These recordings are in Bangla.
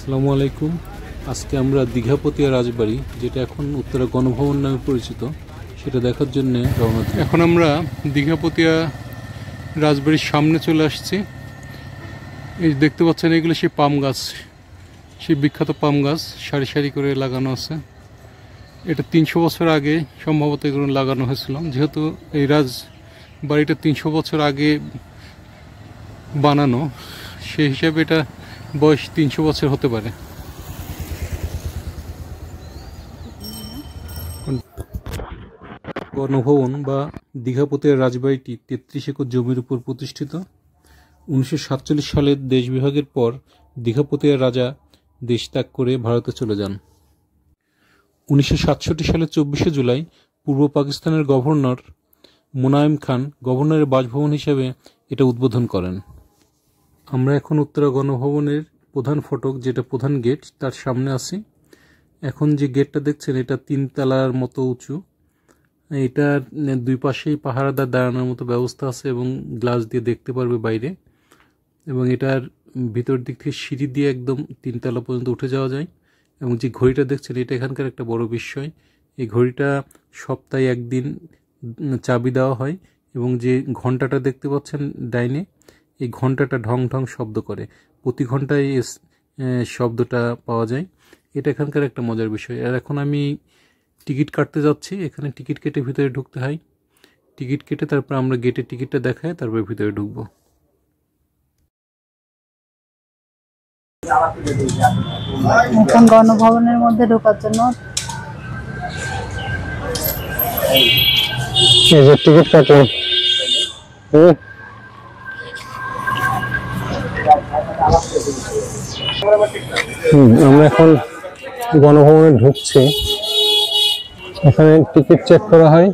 আসসালামু আলাইকুম। আজকে আমরা দীঘাপতিয়া রাজবাড়ি, যেটা এখন উত্তরা গণভবন নামে পরিচিত, সেটা দেখার জন্য রওনা দিই। এখন আমরা দীঘাপতিয়া রাজবাড়ির সামনে চলে আসছি। এই দেখতে পাচ্ছেন, এগুলো সেই পাম গাছ, সেই বিখ্যাত পাম গাছ সারি সারি করে লাগানো আছে। এটা 300 বছর আগে সম্ভবত এগুলো লাগানো হয়েছিল। যেহেতু এই রাজবাড়িটা 300 বছর আগে বানানো, সেই হিসাবে এটা বয়স 300 বছর হতে পারে। গণভবন বা দীঘাপতিয়া রাজবাড়িটি 33 একর জমির উপর প্রতিষ্ঠিত। 1947 সালের দেশ বিভাগের পর দীঘাপতিয়া রাজা দেশ ত্যাগ করে ভারতে চলে যান। 1967 সালের 24শে জুলাই পূর্ব পাকিস্তানের গভর্নর মোনায়েম খান গভর্নরের বাসভবন হিসেবে এটা উদ্বোধন করেন। আমরা এখন উত্তরা গণভবনের প্রধান ফটক, যেটা প্রধান গেট, তার সামনে আছি। এখন যে গেটটা দেখছেন, এটা 3 তলার মতো উঁচু। এটার দুই পাশেই পাহারাদার দাঁড়ানোর মতো ব্যবস্থা আছে এবং গ্লাস দিয়ে দেখতে পারবে বাইরে। এবং এটার ভিতর দিক থেকে সিঁড়ি দিয়ে একদম 3 তলা পর্যন্ত উঠে যাওয়া যায়। এবং যে ঘড়িটা দেখছেন, এটা এখানকার একটা বড় বিষয়। এই ঘড়িটা সপ্তাহে একদিন চাবি দেওয়া হয় এবং যে ঘন্টাটা দেখতে পাচ্ছেন ডাইনে, এই ঘন্টাটা ঢং ঢং শব্দ করে। প্রতি ঘন্টায় শব্দটা পাওয়া যায়। এটা এখানকার একটা মজার বিষয়। আর এখন আমি টিকিট কাটতে যাচ্ছি। এখানে টিকিট কেটে ভিতরে ঢুকতে হয়। টিকিট কেটে তারপর আমরা গেটের টিকিটটা দেখায় তারপর ভিতরে ঢুকবো। এখন গণভবনের মধ্যে ঢোকার জন্য টিকিট কাটলাম। আমরা এখন গণভবনে ঢুকছি। এখানে টিকিট চেক করা হয়।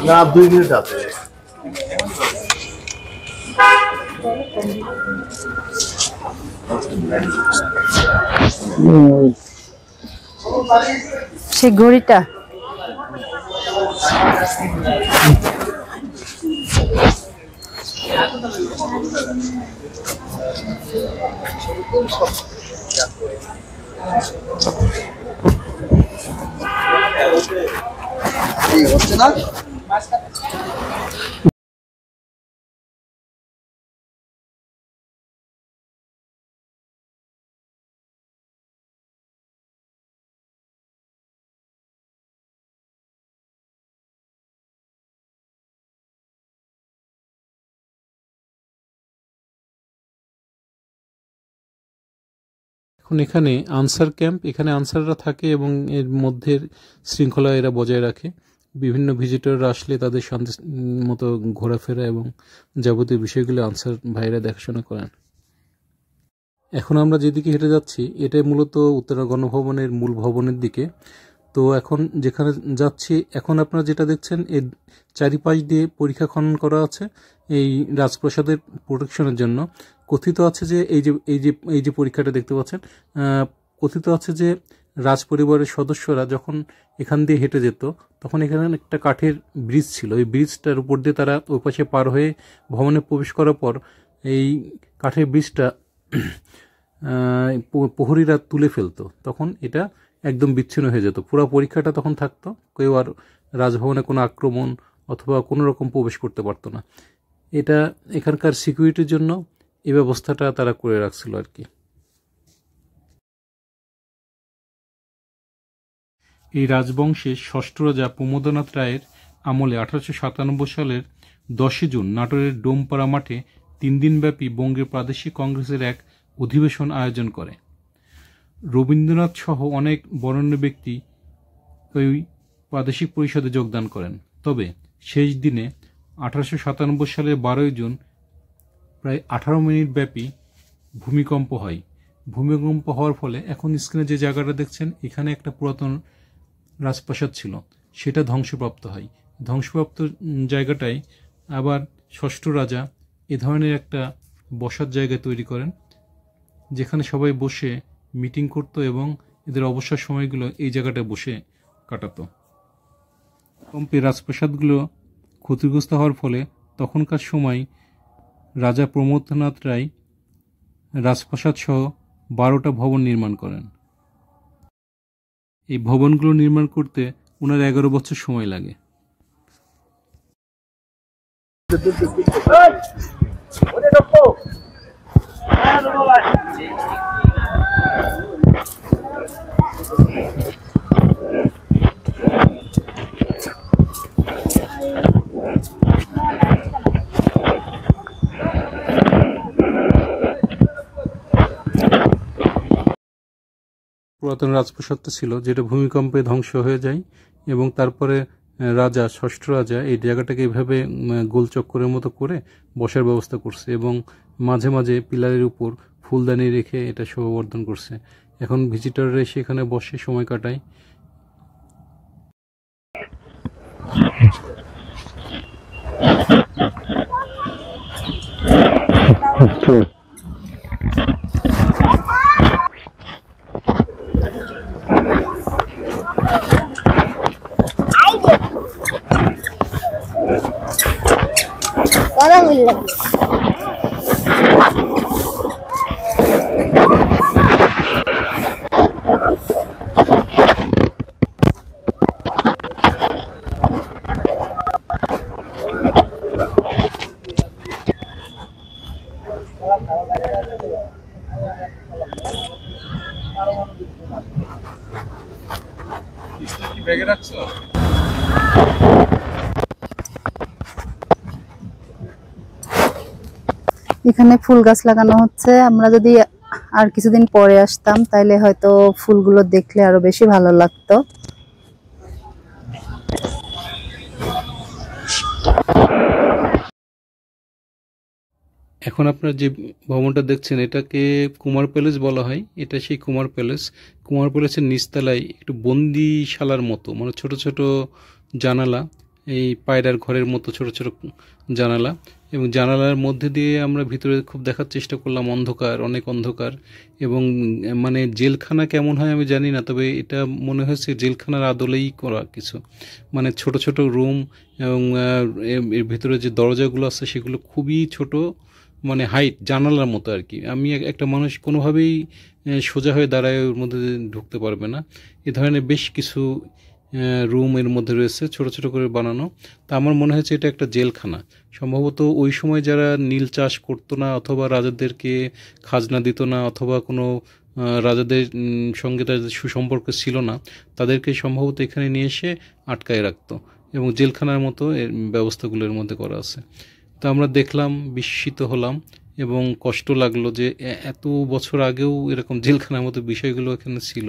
না, 2 মিনিট আছে। সেই ঘড়িটা হচ্ছে না। এখন এখানে আনসার ক্যাম্প, এখানে আনসাররা থাকে এবং এর মধ্যে শৃঙ্খলা এরা বজায় রাখে। বিভিন্ন ভিজিটররা আসলে তাদের শান্তি মতো ঘোরাফেরা এবং যাবতীয় বিষয়গুলো আনসার ভাইরা দেখাশোনা করেন। এখন আমরা যেদিকে হেঁটে যাচ্ছি, এটাই মূলত উত্তরা গণভবনের মূল ভবনের দিকে। তো এখন যেখানে যাচ্ছি, এখন আপনারা যেটা দেখছেন, এর চারিপাশ দিয়ে পরীক্ষা খনন করা আছে এই রাজপ্রাসাদের প্রোটেকশনের জন্য। কথিত আছে যে এই যে পরীক্ষাটা দেখতে পাচ্ছেন, কথিত আছে যে রাজ পরিবারের সদস্যরা যখন এখান দিয়ে হেঁটে যেত, তখন এখানে একটা কাঠের ব্রিজ ছিল। এই ব্রিজটার উপর দিয়ে তারা ওই পাশে পার হয়ে ভবনে প্রবেশ করার পর এই কাঠের ব্রিজটা প্রহরীরা তুলে ফেলতো। তখন এটা একদম বিচ্ছিন্ন হয়ে যেত। পুরো পরীক্ষাটা তখন থাকতো, কেউ আর রাজভবনে কোনো আক্রমণ অথবা কোনো রকম প্রবেশ করতে পারতো না। এটা এখানকার সিকিউরিটির জন্য এই ব্যবস্থাটা তারা করে রাখছিল আর কি। এই রাজবংশের ষষ্ঠ রাজা প্রমোদনাথ রায়ের আমলে 1897 সালের 10 জুন নাটোরের ডোমপাড়া মাঠে 3 দিনব্যাপী বঙ্গের প্রাদেশিক কংগ্রেসের এক অধিবেশন আয়োজন করে। রবীন্দ্রনাথ সহ অনেক বরেণ্য ব্যক্তি ওই প্রাদেশিক পরিষদে যোগদান করেন। তবে শেষ দিনে 1897 সালের 12 জুন প্রায় 18 মিনিট ব্যাপী ভূমিকম্প হয়। ভূমিকম্প হওয়ার ফলে এখন স্ক্রিনে যে জায়গাটা দেখছেন, এখানে একটা পুরাতন রাজপ্রাসাদ ছিল, সেটা ধ্বংসপ্রাপ্ত হয়। ধ্বংসপ্রাপ্ত জায়গাটায় আবার ষষ্ঠ রাজা এ ধরনের একটা বসার জায়গা তৈরি করেন, যেখানে সবাই বসে মিটিং করত এবং এদের অবসর সময়গুলো এই জায়গাটায় বসে কাটাতো। ভূমিকম্পে রাজপ্রাসাদগুলো ক্ষতিগ্রস্ত হওয়ার ফলে তখনকার সময় রাজা প্রমথনাথ রায় রাজপ্রাসাদ সহ 12টা ভবন নির্মাণ করেন। এই ভবনগুলো নির্মাণ করতে ওনার 11 বছর সময় লাগে। পুরাতন রাজপ্রাসাদটা ছিল, যেটা ভূমিকম্পে ধ্বংস হয়ে যায়, এবং তারপরে রাজা ষষ্ঠ রাজা এই জায়গাটাকে এভাবে গোল চক্করের মতো করে বসার ব্যবস্থা করছে এবং মাঝে মাঝে পিলারের উপর ফুলদানি রেখে এটা শোভাবর্ধন করছে। এখন ভিজিটররা এসে এখানে বসে সময় কাটায়। এখানে ফুল গাছ লাগানো হচ্ছে। আমরা যদি আর কিছুদিন পরে আসতাম তাহলে হয়তো ফুলগুলো দেখলে আরো বেশি ভালো লাগতো। এখন আপনারা যে ভবনটা দেখছেন, এটাকে কুমার প্যালেস বলা হয়। এটা সেই কুমার প্যালেস। কুমার প্যালেসের নিচতলায় একটু বন্দিশালার মতো, মানে ছোট ছোট জানালা, এই পায়রার ঘরের মতো ছোট ছোট জানালা, এবং জানালার মধ্যে দিয়ে আমরা ভিতরে খুব দেখার চেষ্টা করলাম। অন্ধকার, অনেক অন্ধকার, এবং মানে জেলখানা কেমন হয় আমি জানি না, তবে এটা মনে হয়েছে জেলখানার আদলেই করা কিছু। মানে ছোট ছোট রুম, এবং এর ভিতরে যে দরজাগুলো আছে সেগুলো খুবই ছোট, মানে হাইট জানালার মতো আর কি। আমি একটা মানুষ কোনোভাবেই সোজা হয়ে দাঁড়ায় ওর মধ্যে ঢুকতে পারবে না। এ ধরনের বেশ কিছু রুম এর মধ্যে রয়েছে, ছোট ছোট করে বানানো। তা আমার মনে হয়েছে এটা একটা জেলখানা। সম্ভবত ওই সময় যারা নীল চাষ করতো না, অথবা রাজাদেরকে খাজনা দিত না, অথবা কোনো রাজাদের সঙ্গে তাদের সুসম্পর্ক ছিল না, তাদেরকে সম্ভবত এখানে নিয়ে এসে আটকায় রাখতো, এবং জেলখানার মতো এর ব্যবস্থাগুলো এর মধ্যে করা আছে। তো আমরা দেখলাম, বিস্মিত হলাম, এবং কষ্ট লাগলো যে এত বছর আগেও এরকম জেলখানার মতো বিষয়গুলো এখানে ছিল।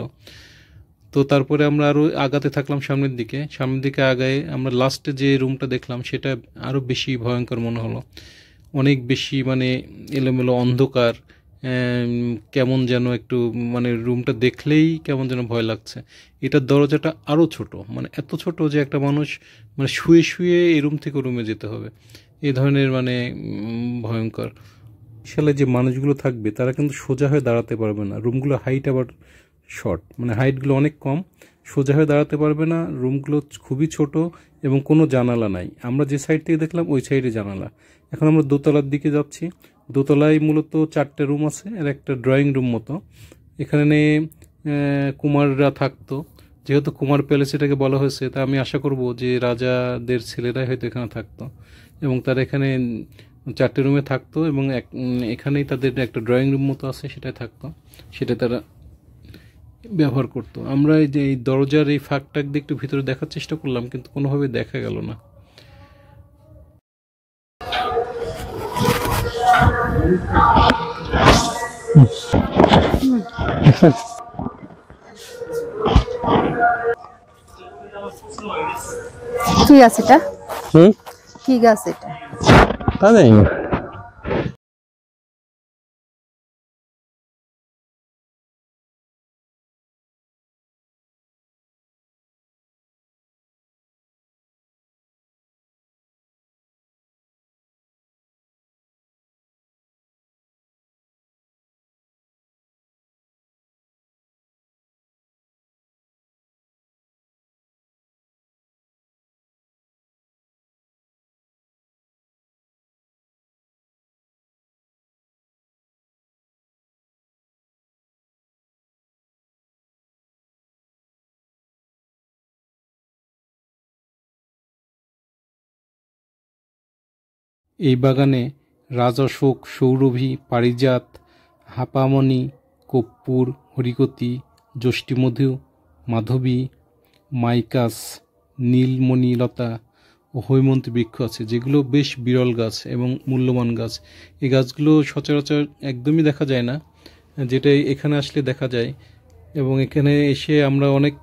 তো তারপরে আমরা আরও আগাতে থাকলাম সামনের দিকে আগায় আমরা লাস্টে যে রুমটা দেখলাম সেটা আরও বেশি ভয়ঙ্কর মনে হলো। অনেক বেশি মানে এলোমেলো অন্ধকার, কেমন যেন একটু, মানে রুমটা দেখলেই কেমন যেন ভয় লাগছে। এটার দরজাটা আরও ছোট, মানে এত ছোট যে একটা মানুষ মানে শুয়ে শুয়ে এই রুম থেকে রুমে যেতে হবে, এই ধরনের মানে ভয়ঙ্কর। বিশালে যে মানুষগুলো থাকবে তারা কিন্তু সোজা হয়ে দাঁড়াতে পারবে না। রুমগুলো হাইট আবার শর্ট, মানে হাইটগুলো অনেক কম, সোজা হয়ে দাঁড়াতে পারবে না। রুমগুলো খুবই ছোট এবং কোনো জানালা নাই। আমরা যে সাইড থেকে দেখলাম ওই সাইডে জানালা। এখন আমরা দোতলার দিকে যাচ্ছি। দোতলায় মূলত 4টে রুম আছে, আর একটা ড্রয়িং রুম মতো। এখানে কুমাররা থাকতো, যেহেতু কুমার প্যালেস এটাকে বলা হয়েছে, তা আমি আশা করব যে রাজাদের ছেলেরাই হয়তো এখানে থাকতো, এবং তারা এখানে 4টে রুমে থাকতো, এবং এখানেই তাদের একটা ড্রয়িং রুম মতো আছে, সেটাই থাকতো, সেটা তারা ব্যবহার করতো। আমরা এই যে এই দরজার এই ফাঁকটাক দিয়ে একটু ভিতরে দেখার চেষ্টা করলাম, কিন্তু কোনোভাবে দেখা গেল না। কি গাছ এটা? কি গাছ এটা? এই বাগানে রাজঅশোক, সৌরভী, পারিজাত, হাপামণি, কর্পূর, হরিকতি, যষ্টিমধু, মাধবী, মাইকাস, নীলমণিলতা ও হৈমন্তী বৃক্ষ আছে, যেগুলো বেশ বিরল গাছ এবং মূল্যবান গাছ। এই গাছগুলো সচরাচর একদমই দেখা যায় না, যেটা এখানে আসলে দেখা যায়। এবং এখানে এসে আমরা অনেক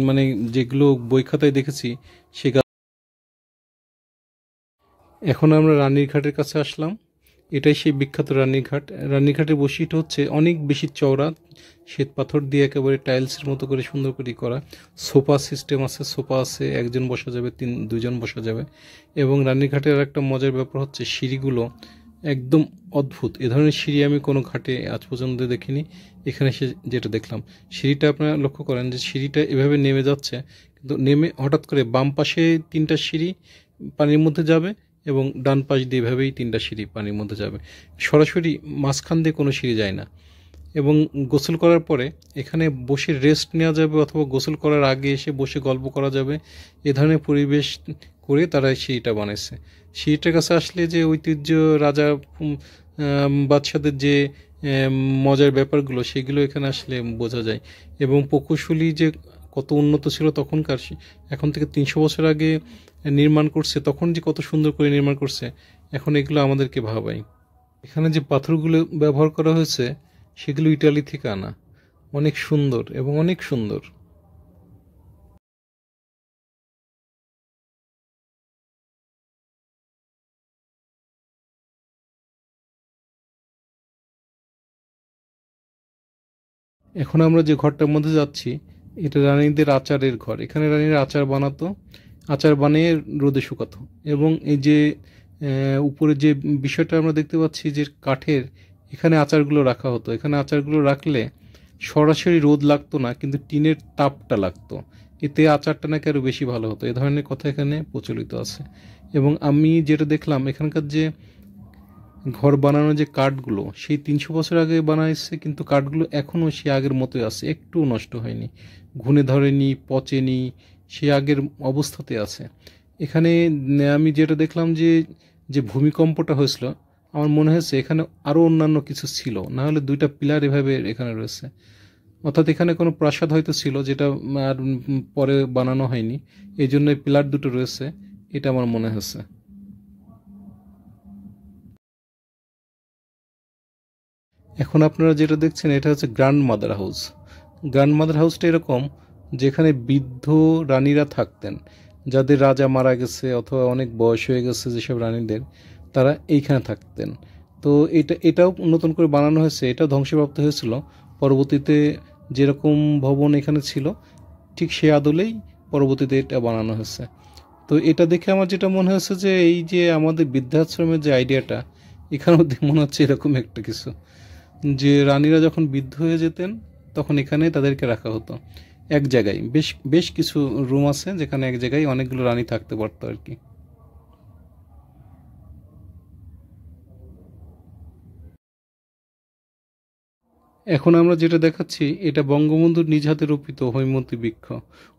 মানে যেগুলো বই খাতায় দেখেছি সে গাছ। এখন আমরা রানীর ঘাটের কাছে আসলাম। এটাই সেই বিখ্যাত রানীর ঘাট। রানীর ঘাটের বৈশিষ্ট্য হচ্ছে অনেক বেশি চওড়া, শ্বেত পাথর দিয়ে একেবারে টাইলসের মতো করে সুন্দর করে করা। সোফা সিস্টেম আছে, সোফা আছে, একজন বসা যাবে, দুজন বসা যাবে। এবং রানীর ঘাটের আর একটা মজার ব্যাপার হচ্ছে সিঁড়িগুলো একদম অদ্ভুত। এ ধরনের সিঁড়ি আমি কোনো ঘাটে আজ পর্যন্ত দেখিনি। এখানে সে যেটা দেখলাম, সিঁড়িটা আপনারা লক্ষ্য করেন যে সিঁড়িটা এভাবে নেমে যাচ্ছে, কিন্তু নেমে হঠাৎ করে বাম পাশে 3টা সিঁড়ি পানির মধ্যে যাবে এবং ডান পাশ দিয়ে এভাবেই 3টা সিঁড়ি পানির মধ্যে যাবে। সরাসরি মাঝখান দিয়ে কোনো সিঁড়ি যায় না। এবং গোসল করার পরে এখানে বসে রেস্ট নেওয়া যাবে, অথবা গোসল করার আগে এসে বসে গল্প করা যাবে। এ ধরনের পরিবেশ করে তারা সিঁড়িটা বানাইছে। সিঁড়িটার কাছে আসলে যে ঐতিহ্য, রাজা বাদশাদের যে মজার ব্যাপারগুলো, সেগুলো এখানে আসলে বোঝা যায়। এবং প্রকৌশলী যে কত উন্নত ছিল তখনকার, এখন থেকে 300 বছর আগে নির্মাণ করছে, তখন যে কত সুন্দর করে নির্মাণ করছে, এখন এগুলো আমাদেরকে ভাবায়। এখানে যে পাথরগুলো ব্যবহার করা হয়েছে সেগুলো ইটালি থেকে আনা, অনেক সুন্দর এবং অনেক সুন্দর। এখন আমরা যে ঘরটার মধ্যে যাচ্ছি এটা রানীদের আচারের ঘর। এখানে রানীরা আচার বানাতো, আচার বানিয়ে রোদে শুকাতো। এবং এই যে উপরে যে বিষয়টা আমরা দেখতে পাচ্ছি যে কাঠের, এখানে আচারগুলো রাখা হতো। এখানে আচারগুলো রাখলে সরাসরি রোদ লাগতো না, কিন্তু টিনের তাপটা লাগতো, এতে আচারটা নাকি আরও বেশি ভালো হতো। এ ধরনের কথা এখানে প্রচলিত আছে। এবং আমি যেটা দেখলাম, এখানকার যে ঘর বানানোর যে কাঠগুলো সেই 300 বছর আগে বানাইছে, কিন্তু কাঠগুলো এখনও সে আগের মতোই আছে, একটুও নষ্ট হয়নি, ঘুণে ধরেনি, পচেনি, সে আগের অবস্থাতে আছে। এখানে আমি যেটা দেখলাম যে যে ভূমিকম্পটা হয়েছিল, আমার মনে হয়েছে এখানে আরও অন্যান্য কিছু ছিল, না হলে 2টা পিলার এভাবে এখানে রয়েছে। অর্থাৎ এখানে কোনো প্রাসাদ হয়তো ছিল, যেটা আর পরে বানানো হয়নি, এই জন্য পিলার 2টো রয়েছে, এটা আমার মনে হয়েছে। এখন আপনারা যেটা দেখছেন এটা হচ্ছে grandmother house. Grandmother হাউসটা এরকম, যেখানে বৃদ্ধ রানীরা থাকতেন, যাদের রাজা মারা গেছে অথবা অনেক বয়স হয়ে গেছে যেসব রানীদের, তারা এইখানে থাকতেন। তো এটাও নতুন করে বানানো হয়েছে, এটা ধ্বংসপ্রাপ্ত হয়েছিল। পরবর্তীতে যেরকম ভবন এখানে ছিল ঠিক সে আদলেই পরবর্তীতে এটা বানানো হয়েছে। তো এটা দেখে আমার যেটা মনে হয়েছে যে এই যে আমাদের বৃদ্ধাশ্রমের যে আইডিয়াটা, এখানেও মনে হচ্ছে এরকম একটা কিছু, যে রানীরা যখন বৃদ্ধ হয়ে যেতেন তখন এখানে তাদেরকে রাখা হতো এক জায়গায়। বেশ বেশ কিছু রুম আছে যেখানে এক জায়গায় অনেকগুলো রানী থাকতে পারতো আর কি। এখন আমরা যেটা দেখাচ্ছি এটা বঙ্গবন্ধুর নিজ হাতে রোপিত হৈমন্তী বৃক্ষ।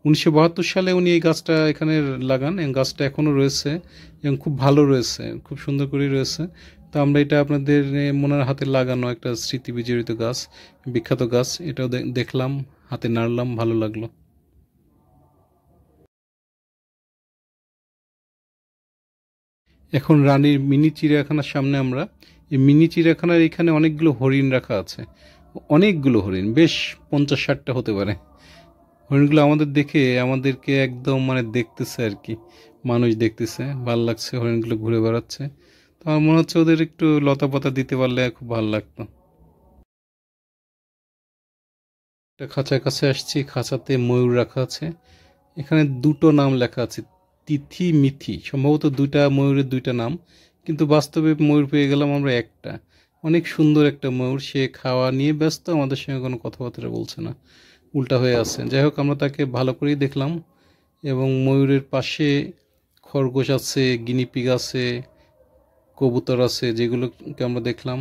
1972 সালে উনি এই গাছটা এখানে লাগান, এবং গাছটা এখনও রয়েছে এবং খুব ভালো রয়েছে, খুব সুন্দর করে রয়েছে। তো আমরা এটা আপনাদের মনের হাতে লাগানো একটা স্মৃতি বিজড়িত গাছ, বিখ্যাত গাছ, এটাও দেখলাম, হাতে নাড়লাম, ভালো লাগলো। এখন রানীর মিনি চিড়িয়াখানার সামনে আমরা। এই মিনি চিড়িয়াখানার এখানে অনেকগুলো হরিণ রাখা আছে, অনেকগুলো হরিণ, বেশ 50-60টা হতে পারে। হরিণগুলো আমাদের দেখে আমাদেরকে একদম মানে দেখতেছে আর কি, মানুষ দেখতেছে, ভাল লাগছে, হরিণগুলো ঘুরে বেড়াচ্ছে। তো আমার মনে হচ্ছে ওদের একটু লতা পাতা দিতে পারলে খুব ভালো লাগতো। একটা খাঁচার কাছে আসছি, খাঁচাতে ময়ূর রাখা আছে। এখানে 2টো নাম লেখা আছে, তিথি, মিথি, সম্ভবত 2টা ময়ূরের 2টা নাম, কিন্তু বাস্তবে ময়ূর পেয়ে গেলাম আমরা একটা। অনেক সুন্দর একটা ময়ূর, সে খাওয়া নিয়ে ব্যস্ত, আমাদের সঙ্গে কোনো কথাবার্তা বলছে না, উল্টা হয়ে আছে। যাই হোক, আমরা তাকে ভালো করেই দেখলাম। এবং ময়ূরের পাশে খরগোশ আছে, গিনিপিগ আছে, কবুতর আছে, যেগুলোকে আমরা দেখলাম।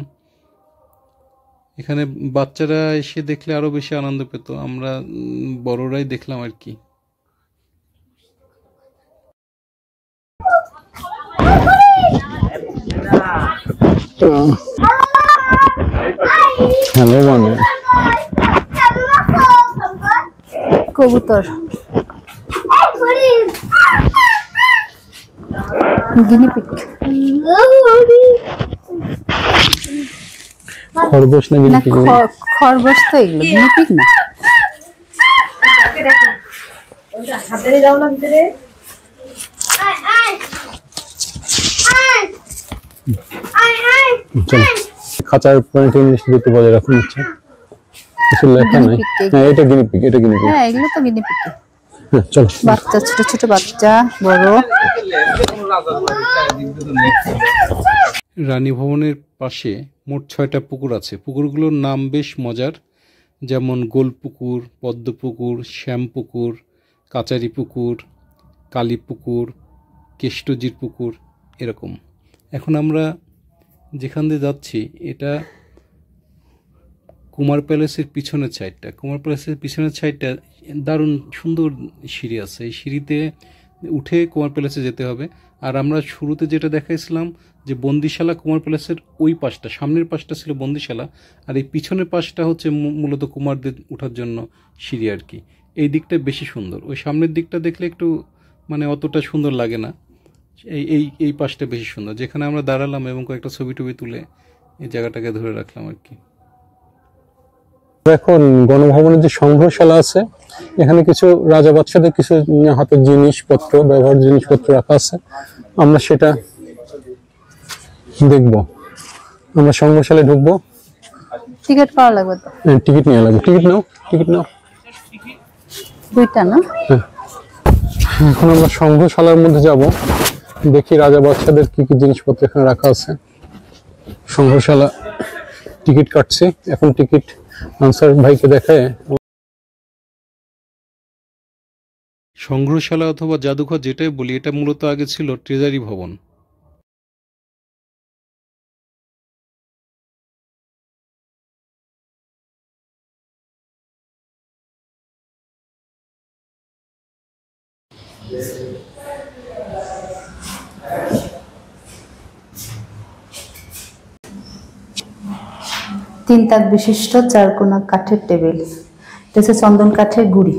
এখানে বাচ্চারা এসে দেখলে আরও বেশি আনন্দ পেত, আমরা বড়রাই দেখলাম আর কি। হ্যালো মানে কবুতর, গিনিপিগ, খরগোশ না না গিনিপিগ? খরগোশ তো, এগুলো গিনিপিগ না। খাঁচার প্রাণীটি ইংলিশ দিতে বজায় রাখুন ইচ্ছা কিছু লেখা নাই। হ্যাঁ এটা গিনিপিগ, এটা গিনিপিগ। হ্যাঁ এগুলো তো গিনিপিগ। হ্যাঁ চলো। বাচ্চা, ছোট ছোট বাচ্চা, বড়। রানী ভবনের পাশে মোট 6টা পুকুর আছে। পুকুরগুলোর নাম বেশ মজার, যেমন গোল পুকুর, পদ্ম পুকুর, শ্যাম পুকুর, কাচারি পুকুর, কালী পুকুর, কেষ্টজির পুকুর, এরকম। এখন আমরা যেখান দিয়ে যাচ্ছি এটা কুমার প্যালেসের পিছনের সাইডটা। কুমার প্যালেসের পিছনের সাইডটা দারুণ সুন্দর সিঁড়ি আছে, এই সিঁড়িতে উঠে কুমার প্যালেসে যেতে হবে। আর আমরা শুরুতে যেটা দেখাইছিলাম যে বন্দিশালা কুমার প্যালেসের ওই পাশটা, সামনের পাশটা ছিল বন্দিশালা, আর এই পিছনের পাশটা হচ্ছে মূলত কুমারদের ওঠার জন্য সিঁড়ি আর কি। এই দিকটা বেশি সুন্দর, ওই সামনের দিকটা দেখলে একটু মানে অতটা সুন্দর লাগে না। এই এই এই পাশটা বেশি সুন্দর, যেখানে আমরা দাঁড়ালাম এবং কয়েকটা ছবি টবি তুলে এই জায়গাটাকে ধরে রাখলাম আর কি। এখন গণভবনের যে সংগ্রহশালা আছে, এখানে কিছু রাজা বাদশাদের কিছু হাতের জিনিসপত্র, ব্যবহার জিনিসপত্র রাখা আছে, আমরা সেটা দেখব। আমরা সংগ্রহশালায় ঢুকবো। টিকিট পাওয়া লাগবে তো? টিকিট নিয়ে লাগবে। টিকিট নাও, টিকিট নাও। 2টা না? এখন আমরা সংগ্রহশালার মধ্যে যাব, দেখি রাজা বাদশাদের কি কি জিনিসপত্র এখানে রাখা আছে। সংগ্রহশালা টিকিট কাটছি এখন, টিকিট আনসার ভাইকে দেখায়। সংগ্রহশালা অথবা জাদুঘর যেটাই বলি, এটা মূলত আগে ছিল ট্রেজারি ভবন। তিন তাক বিশিষ্ট 4 কোণা কাঠের টেবিল, এটা হচ্ছে চন্দন কাঠের গুড়ি।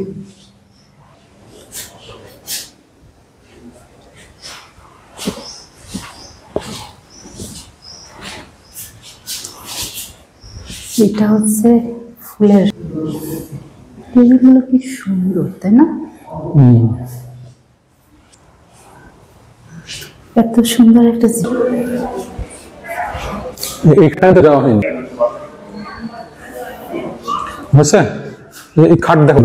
এটা হচ্ছে ফুলের টেবিলগুলো, কি সুন্দর তাই না? এত সুন্দর একটা এখানে তো যাওয়া হয়নি। বুঝছে এই খাট দেখো।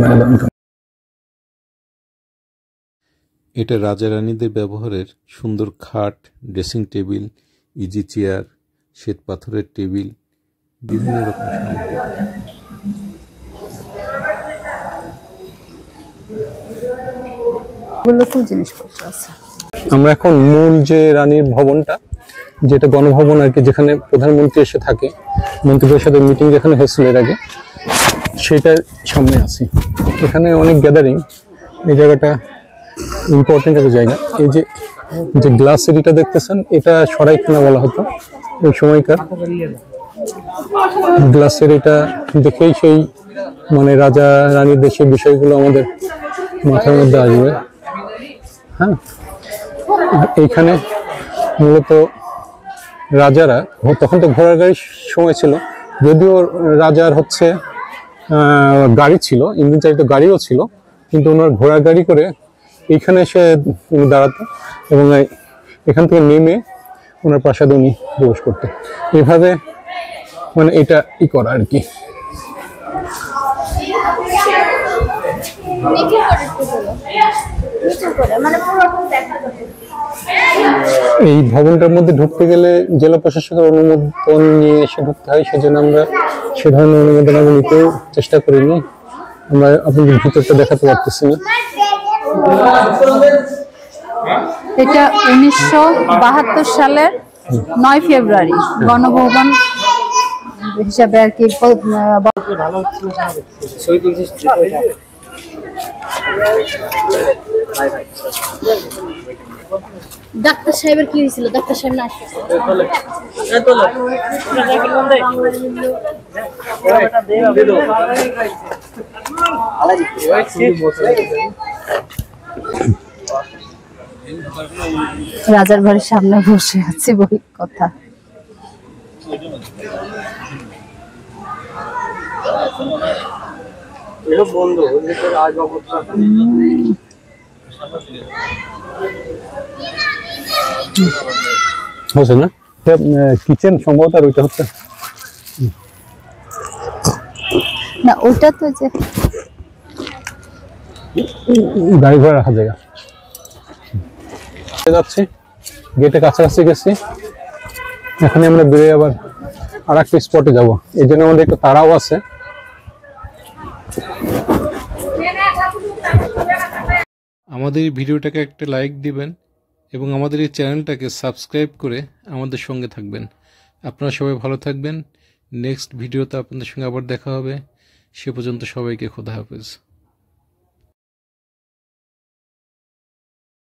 এটা রাজা রানীদের ব্যবহারের সুন্দর খাট, ড্রেসিং টেবিল, ইজি চেয়ার, শ্বেত পাথরের টেবিল, বিভিন্ন রকম সামগ্রী। জিনিসপত্র আছে। আমরা এখন মূল যে রানীর ভবনটা, যেটা গণভবন আর কি, যেখানে প্রধানমন্ত্রী এসে থাকে, মন্ত্রীদের সাথে মিটিং যেখানে হয়েছিল এর আগে, সেটার সামনে আছি। এখানে অনেক গ্যাদারিং, এই জায়গাটা ইম্পর্টেন্ট একটা জায়গা। এই যে যে গ্লাস এরিটা দেখতেছেন, এটা সরাইখানা বলা হতো ওই সময়কার। গ্লাসের এটা দেখেই সেই মানে রাজা রানীর দেশের বিষয়গুলো আমাদের মাথার মধ্যে আসবে। হ্যাঁ, এইখানে মূলত রাজারা, তখন তো ঘোড়ার গাড়ির সময় ছিল, যদিও রাজার হচ্ছে গাড়ি ছিল, ইঞ্জিন চালিত গাড়িও ছিল, কিন্তু ওনার ঘোড়ার গাড়ি করে এইখানে এসে উনি দাঁড়াতো এবং এখান থেকে নেমে ওনার প্রাসাদে উনি প্রবেশ করতেন। এভাবে মানে এটা করা আর কি। এই ভবনটার মধ্যে ঢুকতে গেলে জেলা প্রশাসকের অনুমোদন নিয়ে এসে ঢুকতে হয়, সেজন্য আমরা সে ধরনের অনুমোদন আগে নিতেও চেষ্টা করিনি। আমরা আপনাদের ভিতরটা দেখাতে পারতেছি না। এটা 1972 সালের 9 ফেব্রুয়ারি গণভবন হিসাবে আর কি। ডাক্তার সাহেবের কি হয়েছিল? ডাক্তার সাহেব না আসছে। রাজার বাড়ির সামনে বসে আছি বই কথা। হচ্ছে না কিচেন সম্ভবত, আর ওইটা হচ্ছে না, ওটা তো যে গাড়ি ঘোড়া রাখার জায়গা। যাচ্ছি, গেটে কাছাকাছি গেছি, এখানে আমরা বেরিয়ে আবার আর একটা স্পটে যাবো, এই জন্য আমাদের একটু তাড়াও আছে। আমাদের এই ভিডিওটাকে একটা লাইক দিবেন এবং আমাদের এই চ্যানেলটাকে সাবস্ক্রাইব করে আমাদের সঙ্গে থাকবেন। আপনারা সবাই ভালো থাকবেন। নেক্সট ভিডিওতে আপনাদের সঙ্গে আবার দেখা হবে। সে পর্যন্ত সবাইকে খোদা হাফেজ।